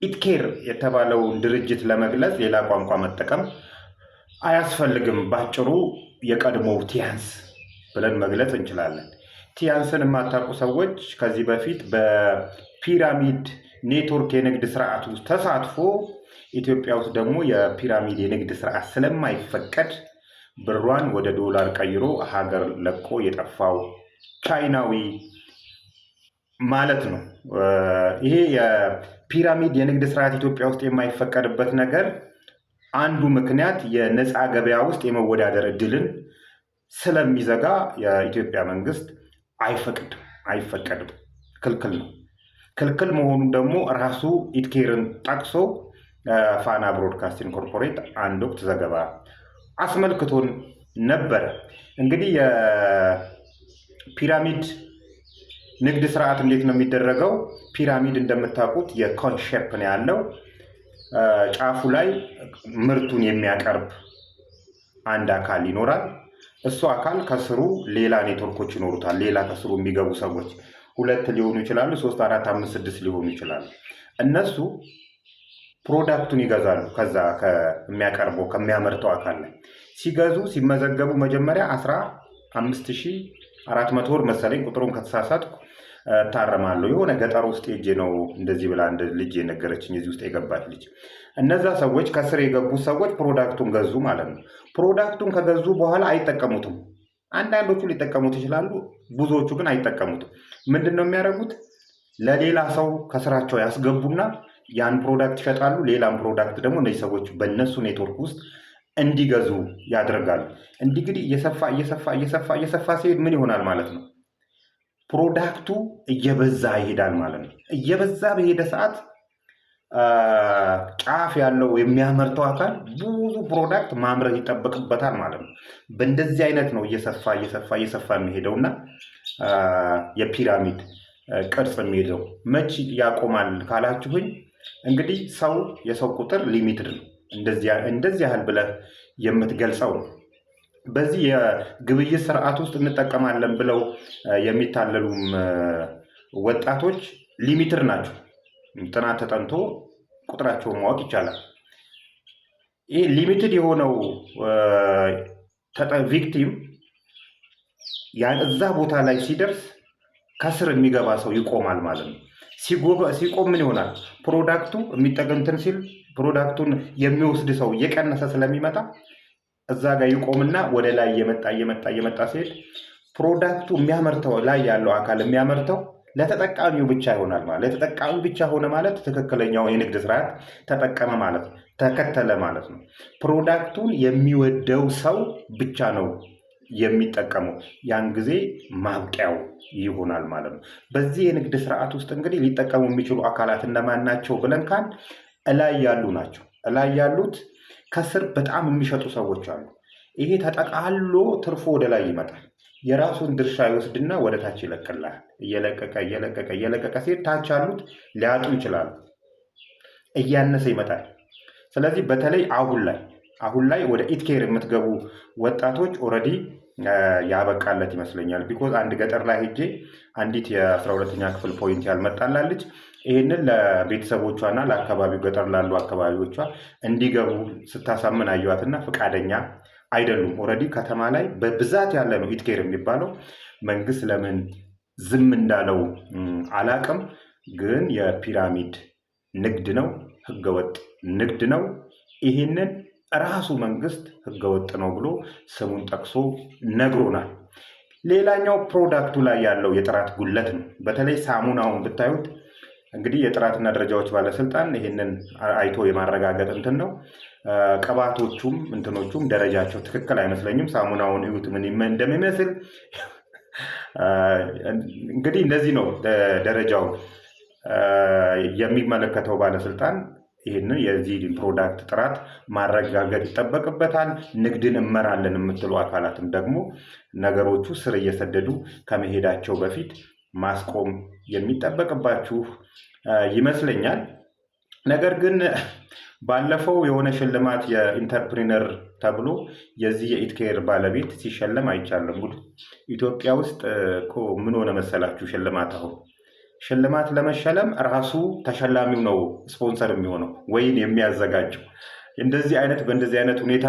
ኢትኬር የተባለውን ድርጅት ለመግለጽ ሌላ ቋንቋ መጠቀም አያስፈልግም። ባጭሩ የቀድሞው ቲያንስ ብለን መግለጽ እንችላለን። ቲያንስን የማታውቁ ሰዎች ከዚህ በፊት በፒራሚድ ኔትወርክ የንግድ ስርዓት ውስጥ ተሳትፎ ኢትዮጵያ ውስጥ ደግሞ የፒራሚድ የንግድ ስርዓት ስለማይፈቀድ ብሯን ወደ ዶላር ቀይሮ ሀገር ለቆ የጠፋው ቻይናዊ ማለት ነው። ይሄ የፒራሚድ የንግድ ስርዓት ኢትዮጵያ ውስጥ የማይፈቀድበት ነገር አንዱ ምክንያት የነፃ ገበያ ውስጥ የመወዳደር እድልን ስለሚዘጋ የኢትዮጵያ መንግስት አይፈቀድም፣ ክልክል ነው። ክልክል መሆኑን ደግሞ ራሱ ኢትኬርን ጠቅሶ ፋና ብሮድካስቲንግ ኮርፖሬት አንድ ወቅት ዘገባ አስመልክቶን ነበረ። እንግዲህ የፒራሚድ ንግድ ስርዓት እንዴት ነው የሚደረገው? ፒራሚድ እንደምታውቁት የኮን ሼፕ ነው ያለው። ጫፉ ላይ ምርቱን የሚያቀርብ አንድ አካል ይኖራል። እሱ አካል ከስሩ ሌላ ኔትወርኮች ይኖሩታል። ሌላ ከስሩ የሚገቡ ሰዎች 2 ሊሆኑ ይችላሉ፣ 3፣ 4፣ 5፣ 6 ሊሆኑ ይችላሉ። እነሱ ፕሮዳክቱን ይገዛሉ። ከዛ ከሚያመርተው አካል ላይ ሲገዙ ሲመዘገቡ መጀመሪያ 15,400 ብር መሰለኝ፣ ቁጥሩን ከተሳሳትኩ ታረማለሁ። የሆነ ገጠር ውስጥ ሄጄ ነው እንደዚህ ብላ እንደ ልጅ የነገረችኝ፣ እዚህ ውስጥ የገባች ልጅ። እነዛ ሰዎች ከስር የገቡ ሰዎች ፕሮዳክቱን ገዙ ማለት ነው። ፕሮዳክቱን ከገዙ በኋላ አይጠቀሙትም። አንዳንዶቹ ሊጠቀሙት ይችላሉ፣ ብዙዎቹ ግን አይጠቀሙትም። ምንድን ነው የሚያደርጉት? ለሌላ ሰው ከስራቸው ያስገቡና ያን ፕሮዳክት ይሸጣሉ። ሌላም ፕሮዳክት ደግሞ እነዚህ ሰዎች በእነሱ ኔትወርክ ውስጥ እንዲገዙ ያደርጋሉ። እንግዲህ እየሰፋ ሲሄድ ምን ይሆናል ማለት ነው? ፕሮዳክቱ እየበዛ ይሄዳል ማለት ነው። እየበዛ በሄደ ሰዓት ጫፍ ያለው የሚያመርተው አካል ብዙ ፕሮዳክት ማምረት ይጠበቅበታል ማለት ነው። በእንደዚህ አይነት ነው እየሰፋ የሚሄደውና የፒራሚድ ቅርጽ የሚሄደው። መቼ ያቆማል ካላችሁኝ፣ እንግዲህ የሰው ቁጥር ሊሚትድ ነው። እንደዚህ ያህል ብለህ የምትገልጸው ነው። በዚህ የግብይት ስርዓት ውስጥ እንጠቀማለን ብለው የሚታለሉም ወጣቶች ሊሚትድ ናቸው። ጥናት ተጠንቶ ቁጥራቸውን ማወቅ ይቻላል። ይህ ሊሚትድ የሆነው ቪክቲም እዛ ቦታ ላይ ሲደርስ ከስር የሚገባ ሰው ይቆማል ማለት ነው። ሲቆም ምን ይሆናል? ፕሮዳክቱ የሚጠቀምትን ሲል ፕሮዳክቱን የሚወስድ ሰው እየቀነሰ ስለሚመጣ እዛ ጋር ይቆምና ወደ ላይ እየመጣ ሲሄድ ፕሮዳክቱ የሚያመርተው ላይ ያለው አካል የሚያመርተው ለተጠቃሚው ብቻ ይሆናል ማለት። ለተጠቃሚው ብቻ ሆነ ማለት ትክክለኛው የንግድ ስርዓት ተጠቀመ ማለት ነው፣ ተከተለ ማለት ነው። ፕሮዳክቱን የሚወደው ሰው ብቻ ነው የሚጠቀመው። ያን ጊዜ ማብቂያው ይሆናል ማለት ነው። በዚህ የንግድ ስርዓት ውስጥ እንግዲህ ሊጠቀሙ የሚችሉ አካላት እነማን ናቸው ብለን ካል እላይ ያሉ ናቸው። እላይ ያሉት ከስር በጣም የሚሸጡ ሰዎች አሉ። ይሄ ተጠቃሎ ትርፎ ወደ ላይ ይመጣል። የራሱን ድርሻ ይወስድና ወደ ታች ይለቅላል። እየለቀቀ ሲሄድ ታች ያሉት ሊያጡ ይችላሉ። እያነሰ ይመጣል። ስለዚህ በተለይ አሁን ላይ ወደ ኢትኬር የምትገቡ ወጣቶች ኦልሬዲ ያበቃለት ይመስለኛል። ቢኮዝ አንድ ገጠር ላይ ሄጄ አንዲት የ12ኛ ክፍል ፖይንት ያልመጣላለች ይህንን ለቤተሰቦቿና ለአካባቢው ገጠር ላሉ አካባቢዎቿ እንዲገቡ ስታሳምን አየዋትና ፈቃደኛ አይደሉም። ኦልሬዲ ከተማ ላይ በብዛት ያለ ነው ኢትኬር የሚባለው። መንግስት ለምን ዝም እንዳለው አላቅም። ግን የፒራሚድ ንግድ ነው፣ ህገወጥ ንግድ ነው። ይህንን ራሱ መንግስት ህገወጥ ነው ብሎ ስሙን ጠቅሶ ነግሮናል። ሌላኛው ፕሮዳክቱ ላይ ያለው የጥራት ጉለት ነው። በተለይ ሳሙናውን ብታዩት እንግዲህ የጥራትና ደረጃዎች ባለስልጣን ይህንን አይቶ የማረጋገጥ እንትን ነው። ቅባቶቹም እንትኖቹም ደረጃቸው ትክክል አይመስለኝም። ሳሙናውን እዩት ምን እንደሚመስል። እንግዲህ እንደዚህ ነው ደረጃው። የሚመለከተው ባለስልጣን ይህንን የዚህ ፕሮዳክት ጥራት ማረጋገጥ ይጠበቅበታል። ንግድን እመራለን የምትሉ አካላትም ደግሞ ነገሮቹ ስር እየሰደዱ ከመሄዳቸው በፊት ማስቆም የሚጠበቅባችሁ ይመስለኛል። ነገር ግን ባለፈው የሆነ ሽልማት የኢንተርፕሪነር ተብሎ የዚህ የኢትኬር ባለቤት ሲሸለም አይቻልም። ጉድ! ኢትዮጵያ ውስጥ እኮ ምን ሆነ መሰላችሁ ሽልማት አሁን ሽልማት ለመሸለም ራሱ ተሸላሚው ነው ስፖንሰር የሚሆነው ወይም የሚያዘጋጀው። በእንደዚህ አይነት ሁኔታ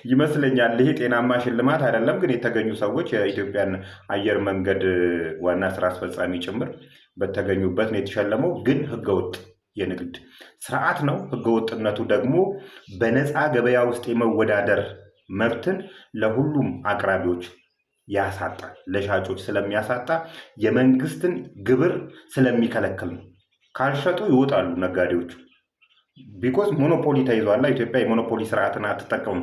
ይመስለኛል። ይሄ ጤናማ ሽልማት አይደለም። ግን የተገኙ ሰዎች የኢትዮጵያን አየር መንገድ ዋና ስራ አስፈጻሚ ጭምር በተገኙበት ነው የተሸለመው። ግን ህገወጥ የንግድ ስርዓት ነው። ህገወጥነቱ ደግሞ በነፃ ገበያ ውስጥ የመወዳደር መብትን ለሁሉም አቅራቢዎች ያሳጣል። ለሻጮች ስለሚያሳጣ የመንግስትን ግብር ስለሚከለክል ነው። ካልሸጡ ይወጣሉ ነጋዴዎቹ። ቢኮዝ ሞኖፖሊ ተይዟላ። ኢትዮጵያ የሞኖፖሊ ስርዓትን አትጠቀሙ።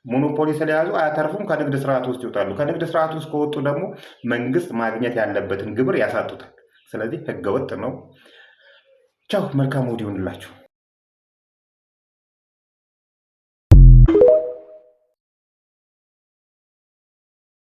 ሞኖፖሊ ስለያዙ አያተርፉም። ከንግድ ስርዓት ውስጥ ይወጣሉ። ከንግድ ስርዓት ውስጥ ከወጡ ደግሞ መንግስት ማግኘት ያለበትን ግብር ያሳጡታል። ስለዚህ ህገወጥ ነው። ቻው፣ መልካም ወዲህ ይሁንላችሁ።